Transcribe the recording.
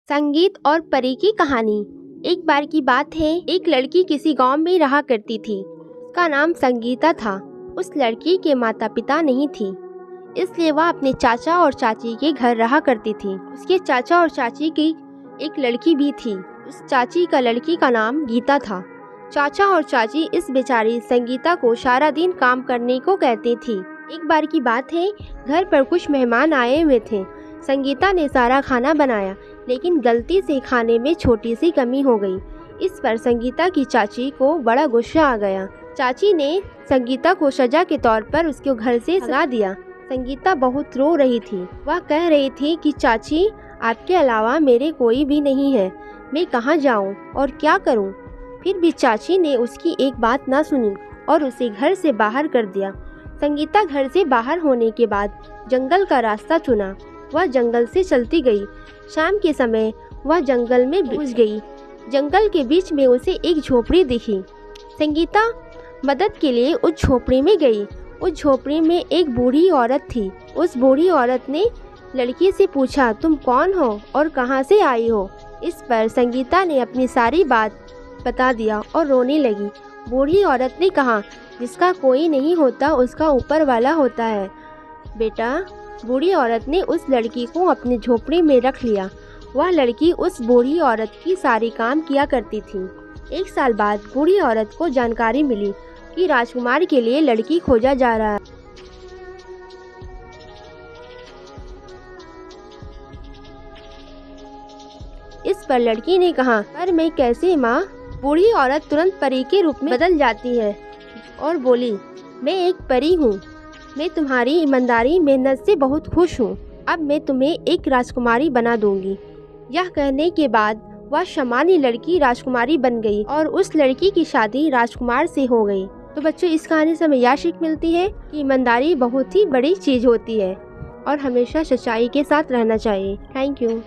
संगीत और परी की कहानी। एक बार की बात है, एक लड़की किसी गांव में रहा करती थी। उसका नाम संगीता था। उस लड़की के माता पिता नहीं थी, इसलिए वह अपने चाचा और चाची के घर रहा करती थी। उसके चाचा और चाची की एक लड़की भी थी। उस चाची का लड़की का नाम गीता था। चाचा और चाची इस बेचारी संगीता को सारा दिन काम करने को कहती थी। एक बार की बात है, घर पर कुछ मेहमान आए हुए थे। संगीता ने सारा खाना बनाया, लेकिन गलती से खाने में छोटी सी कमी हो गई। इस पर संगीता की चाची को बड़ा गुस्सा आ गया। चाची ने संगीता को सजा के तौर पर उसके घर से भगा दिया। संगीता बहुत रो रही थी। वह कह रही थी कि चाची, आपके अलावा मेरे कोई भी नहीं है। मैं कहाँ जाऊँ और क्या करूँ? फिर भी चाची ने उसकी एक बात ना सुनी और उसे घर से बाहर कर दिया। संगीता घर से बाहर होने के बाद जंगल का रास्ता चुना। वह जंगल से चलती गई। शाम के समय वह जंगल में घुस गई। जंगल के बीच में उसे एक झोपड़ी दिखी। संगीता मदद के लिए उस झोपड़ी में गई। उस झोपड़ी में एक बूढ़ी औरत थी। उस बूढ़ी औरत ने लड़की से पूछा, तुम कौन हो और कहाँ से आई हो? इस पर संगीता ने अपनी सारी बात बता दिया और रोने लगी। बूढ़ी औरत ने कहा, जिसका कोई नहीं होता उसका ऊपर वाला होता है। बेटा, बूढ़ी औरत ने उस लड़की को अपनी झोपड़ी में रख लिया। वह लड़की उस बूढ़ी औरत की सारी काम किया करती थी। एक साल बाद बूढ़ी औरत को जानकारी मिली कि राजकुमार के लिए लड़की खोजा जा रहा है। इस पर लड़की ने कहा, पर मैं कैसे माँ? बूढ़ी औरत तुरंत परी के रूप में बदल जाती है और बोली, मैं एक परी हूँ। मैं तुम्हारी ईमानदारी मेहनत से बहुत खुश हूँ। अब मैं तुम्हें एक राजकुमारी बना दूंगी। यह कहने के बाद वह सामान्य लड़की राजकुमारी बन गई और उस लड़की की शादी राजकुमार से हो गई। तो बच्चों, इस कहानी से हमें यह सीख मिलती है कि ईमानदारी बहुत ही बड़ी चीज़ होती है और हमेशा सच्चाई के साथ रहना चाहिए। Thank you.